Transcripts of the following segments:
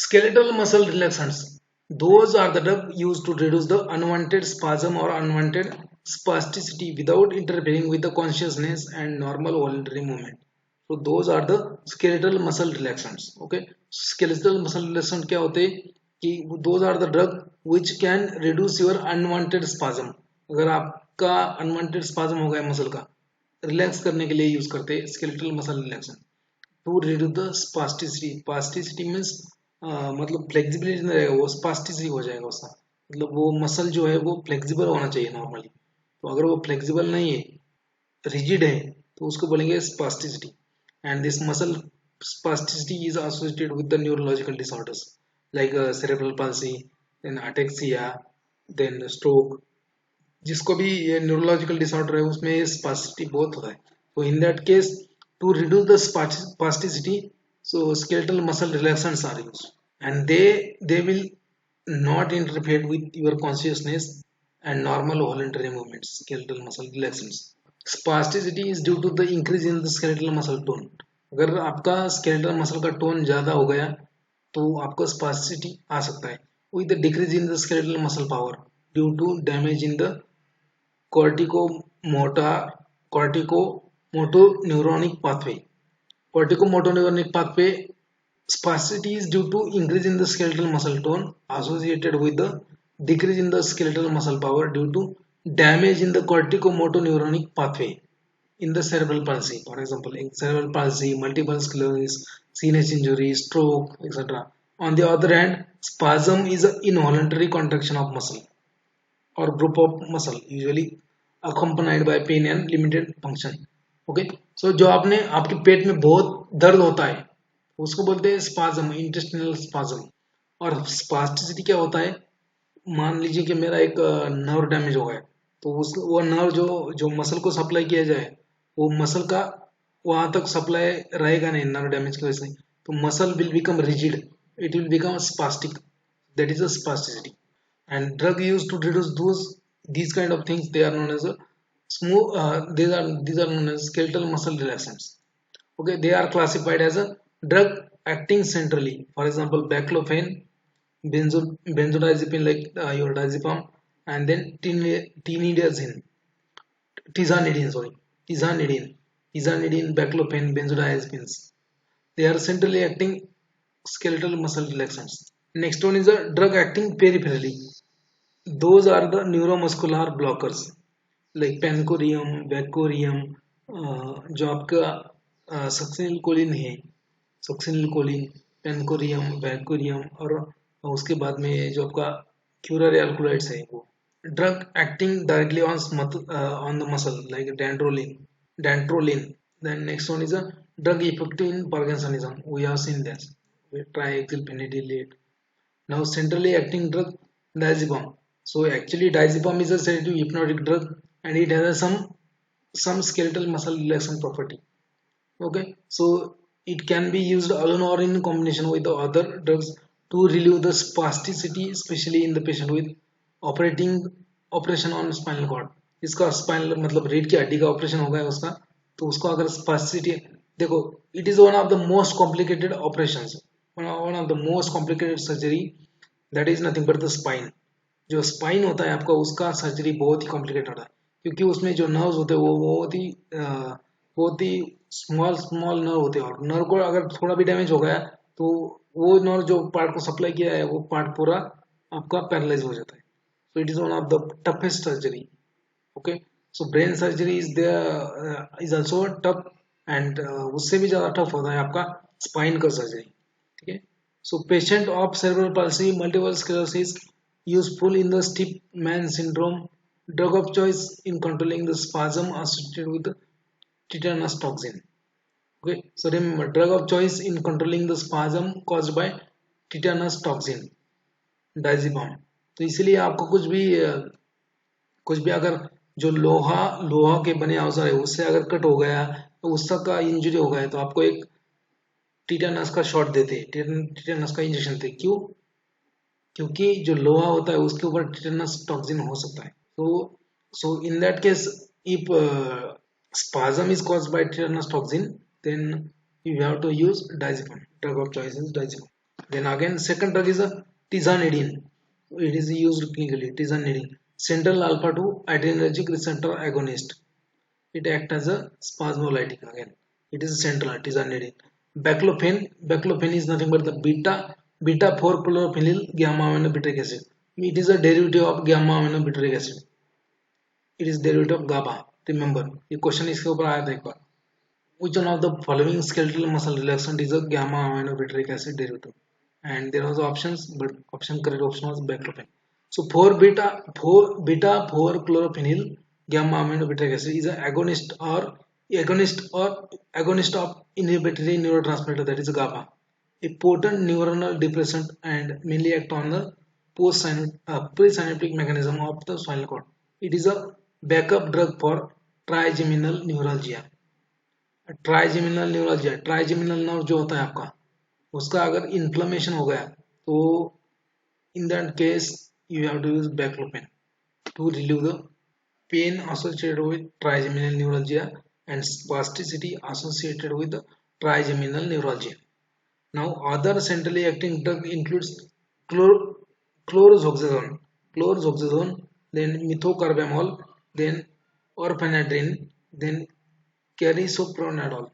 Skeletal muscle relaxants. Those are the drugs used to reduce the unwanted spasm or unwanted spasticity without interfering with the consciousness and normal voluntary movement. So those are the skeletal muscle relaxants. Okay, skeletal muscle relaxant क्या होते हैं कि those are the drug which can reduce your unwanted spasm. अगर आपका unwanted spasm हो गया muscle का, relax करने के लिए यूज करते हैं skeletal muscle relaxant. To reduce the spasticity. Spasticity means मतलब फ्लेक्सिबिलिटी नहीं रहेगा, वो स्पास्टिसिटी हो जाएगा उसका. मतलब वो मसल जो है वो फ्लेक्सिबल होना चाहिए नॉर्मली. तो अगर वो फ्लेक्सिबल नहीं है, रिजिड है, तो उसको बोलेंगे spasticity. And this muscle spasticity is associated with the neurological disorders like cerebral palsy, then ataxia, then stroke. जिसको भी ये न्यूरोलॉजिकल डिसऑर्डर है उसमें स्पास्टिसिटी बहुत होता है. तो in that case to reduce the spasticity, so skeletal muscle relaxants are used, and they will not interfere with your consciousness and normal voluntary movements. Skeletal muscle relaxants. Spasticity is due to the increase in the skeletal muscle tone. अगर आपका skeletal muscle का tone ज्यादा हो गया तो आपको spasticity आ सकता है. With the decrease in the skeletal muscle power due to damage in the corticomotor-neuronic pathway. Corticomotor-neuronic pathway spasticity is due to increase in the skeletal muscle tone associated with the decrease in the skeletal muscle power due to damage in the corticomotor-neuronic pathway in the cerebral palsy. For example, in cerebral palsy, multiple sclerosis, CNS injury, stroke, etc. On the other hand, spasm is an involuntary contraction of muscle or group of muscle usually accompanied by pain and limited function. Okay, so जो आपके पेट में बहुत दर्द होता है उसको बोलते हैं स्पाज्म, इंटेस्टिनल स्पाज्म. और स्पास्टिसिटी क्या होता है, मान लीजिए कि मेरा एक नर्व डैमेज हो गया, तो उस वो नर्व जो मसल को सप्लाई किया जाए वो मसल का वहां तक सप्लाई रहेगा नहीं नर्व डैमेज की वजह से. तो muscle will become rigid, it will become spastic. That is a spasticity. And drug used to reduce these kind of things, they are known as a smooth. These are known as skeletal muscle relaxants. Okay, they are classified as a drug acting centrally. For example, baclofen, benzodiazepine like your diazepam, and then tizanidine, baclofen, benzodiazepines. They are centrally acting skeletal muscle relaxants. Next one is a drug acting peripherally. Those are the neuromuscular blockers like pancorium, vacorium, जो आपका सक्सिनिलकोलिन है, सक्सिनिलकोलिन, पेनकोरियम, वैकोरियम, और उसके बाद में जो आपका क्यूरर एल्कुलाइड्स है वो. Drug acting directly on the muscle like dantrolene. Then next one is a drug effective in Parkinsonism. We have seen this. We triacyl phenidylate. Now centrally acting drug diazepam. So actually diazepam is a sedative hypnotic drug and it has some skeletal muscle relaxant property. Okay, so it can be used alone or in combination with the other drugs to relieve the spasticity, especially in the patient with operation on spinal cord. इसका spinal मतलब रीढ़ की हड्डी का operation हो गया उसका, तो उसको अगर स्पास्टिसिटी, देखो it is one of the most complicated operations, one of the most complicated surgery, that is nothing but the spine. जो स्पाइन होता है आपका उसका सर्जरी बहुत ही कॉम्प्लिकेटेड होता है क्योंकि उसमें जो नर्व्स होते हैं वो बहुत ही स्मॉल नर्व होते हैं, और नर्व को अगर थोड़ा भी डैमेज हो गया तो वो नर्व जो पार्ट को सप्लाई किया है वो पार्ट पूरा आपका पैरालाइज हो जाता है. So it is one of the toughest surgery. Okay, so brain surgery is also tough and उससे भी ज्यादा टफ होता है आपका स्पाइन का सर्जरी. ठीक है, so patient of cerebral palsy, multiple sclerosis, useful in the stiff man syndrome. Drug of choice in controlling the spasm associated with the tetanus toxin. Okay, so remember, drug of choice in controlling the spasm caused by tetanus toxin, diazepam. तो इसलिए आपको कुछ भी अगर जो लोहा के बने औजार है उससे अगर कट हो गया तो उसका इंजरी हो गया तो आपको एक टीटानस का शॉट देते, टीटानस का इंजेक्शन देते. क्यों? क्योंकि जो लोहा होता है उसके ऊपर टिटेनस टॉक्सिन हो सकता है. So in that case, if spasm is caused by tetanus toxin, then you have to use diazepam. Drug of choice is diazepam. Then again second drug is a tizanidine. It is used clinically. Tizanidine, central alpha 2 adrenergic receptor agonist. It acts as a spasmolytic again. It is central tizanidine. Baclofen is nothing but the beta 4 chlorophenyl gamma aminobutyric acid. It is a derivative of gamma aminobutyric acid. It is derivative of GABA. Remember, ये question इसके ऊपर आया था एक बार. Which one of the following skeletal muscle relaxant is a gamma aminobutyric acid derivative? And there was options, but correct option was baclofen. So 4 chlorophenyl gamma aminobutyric acid is an agonist of inhibitory neurotransmitter, that is GABA, a potent neuronal depressant and mainly act on the presynaptic mechanism of the spinal cord. It is a backup drug for trigeminal neuralgia. Trigeminal nerve जो होता है आपका, उसका अगर inflammation हो गया तो in that case you have to use baclofen to relieve the pain associated with trigeminal neuralgia and spasticity associated with the trigeminal neuralgia. Now other centrally acting drug includes chlorzoxazone, then methocarbamol, then orphanadrine, then carisoprodol.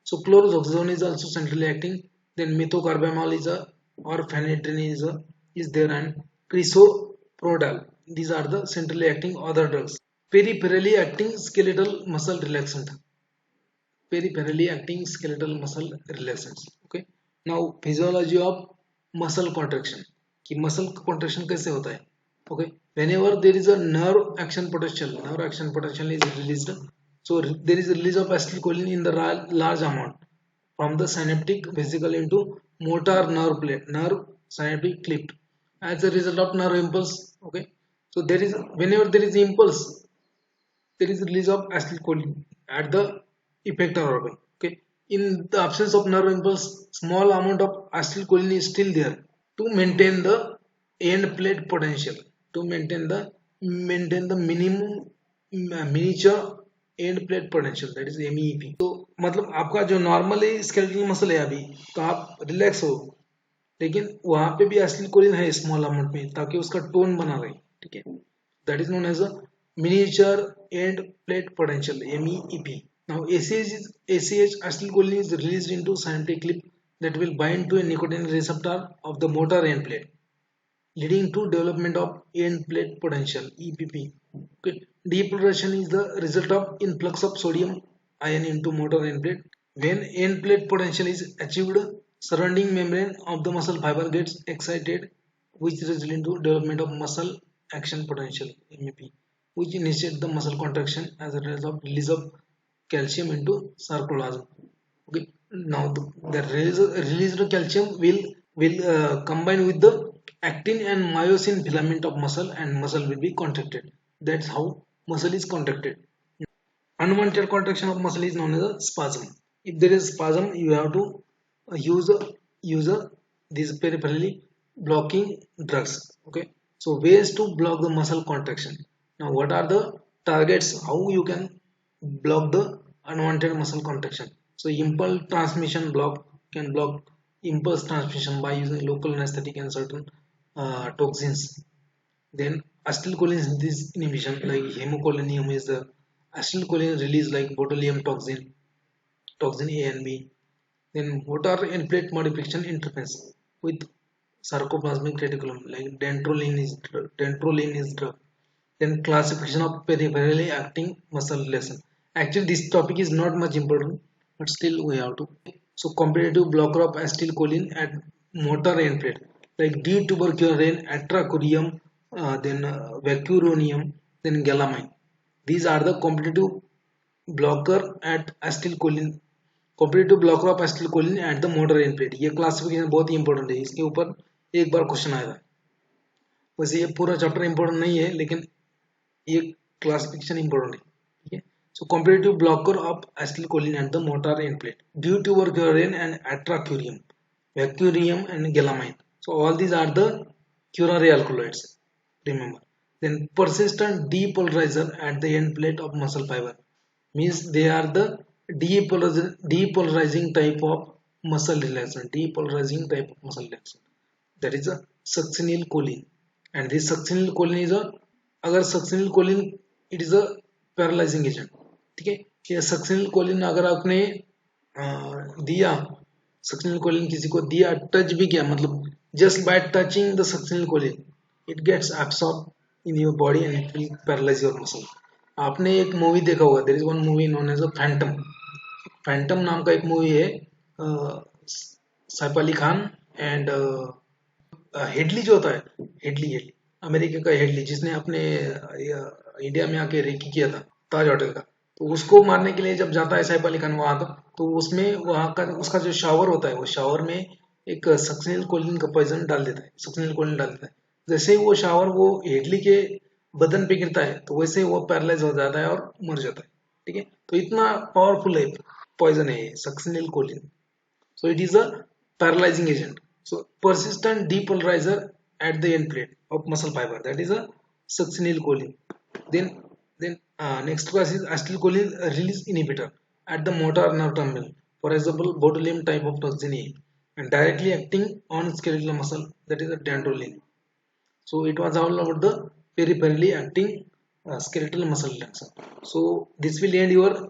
So chlorzoxazone is also centrally acting. Then methocarbamol is a, orphanadrine is there, and crisoprodol. These are the centrally acting other drugs. Peripherally acting skeletal muscle relaxant. Okay. Now physiology of muscle contraction. कि muscle contraction कैसे होता है? Okay. Whenever there is a nerve action potential is released. So there is a release of acetylcholine in the large amount from the synaptic vesicle into motor nerve plate, nerve synaptic cleft, as a result of nerve impulse. Okay. So there is, whenever there is impulse, there is release of acetylcholine at the effector organ. Okay. In the absence of nerve impulse, small amount of acetylcholine is still there to maintain the end plate potential, to maintain the minimum miniature end plate potential, that is MEP. तो मतलब आपका जो normally skeletal muscle है अभी, तो आप relax हो, लेकिन वहां पे भी acetylcholine है स्मॉल अमाउंट में, ताकि उसका टोन बना रहे. ठीक है. That is known as a miniature end plate potential, MEP. Now ACH acetylcholine is released into synaptic clip that will bind to a nicotine receptor of the motor end plate, leading to development of end plate potential, EPP. Okay. Depolarization is the result of influx of sodium ion into motor end plate. When end plate potential is achieved, surrounding membrane of the muscle fiber gets excited, which results into development of muscle action potential, MEP, which initiates the muscle contraction as a result of release of calcium into sarcolasm. Okay. Now the released calcium will combine with the actin and myosin filament of muscle, and muscle will be contracted. That's how muscle is contracted. Unwanted contraction of muscle is known as a spasm. If there is spasm, you have to use these peripherally blocking drugs. Okay. So ways to block the muscle contraction. Now what are the targets? How you can block the unwanted muscle contraction? So impulse transmission can block impulse transmission by using local anesthetic and certain toxins. Then acetylcholine inhibition, like hemocholinium is the acetylcholine release, like botulinum toxin A and B. Then what are end plate modification interference with sarcoplasmic reticulum, like dantrolene is drug. Then classification of peripherally acting muscle relaxant. Actually this topic is not much important, but still we have to. So competitive blocker of acetylcholine at motor end plate, like D-tuberculin, atracurium, then vecuronium, then galamine. These are the competitive blocker at acetylcholine, competitive blocker of acetylcholine at the motor end plate. ये classification बहुत ही important है, इसके ऊपर एक बार question आएगा. वैसे ये पूरा चैप्टर इंपॉर्टेंट नहीं है, लेकिन ये क्लासिफिकेशन इंपॉर्टेंट है. ठीक है. So competitive blocker of acetylcholine at the motor end plate, D-tuberculin and atracurium, vecuronium and galamine. So all these are the curare alkaloids, remember. Then persistent depolarizer at the end plate of muscle fiber, means they are the depolarizing type of muscle relaxant, depolarizing type of muscle relaxant. That is a succinylcholine, and this succinylcholine is a, अगर succinylcholine it is a paralyzing agent. ठीक है, ये succinylcholine अगर आपने दिया, succinylcholine किसी को दिया, टच भी किया, मतलब just by touching the succinylcholine it gets absorbed in your body and it will paralyze your muscle. आपने एक मूवी देखा होगा, there is one movie known as a Phantom. Phantom नाम का एक मूवी है, सैफ अली खान एंड हेडली जो होता है, हेडली हेडली अमेरिका का हेडली, जिसने अपने इंडिया में आके रेकी किया था ताज होटल का, तो उसको मारने के लिए जब जाता है सैफ अली खान वहां का, तो उसमें वहां का उसका जो शावर होता है, वो शावर में एक सक्सिनिलकोलिन का पॉइजन डाल देता है, सक्सिनिलकोलिन डाल देता है। जैसे ही वो शावर वो हेडली के बदन पे गिरता है, तो वैसे वो पैरालाइज हो जाता है और मर जाता है। ठीक है, तो इतना पावरफुल है poison है succinylcholine. So it is a paralyzing agent. So persistent depolarizer at the end plate of muscle fiber, that is a succinylcholine. Then next class is acetylcholine release inhibitor at the motor nerve terminal. For example, botulinum type of toxin A, and directly acting on skeletal muscle, that is a dandroline. So it was all about the peripherally acting skeletal muscle relaxant. So this will end your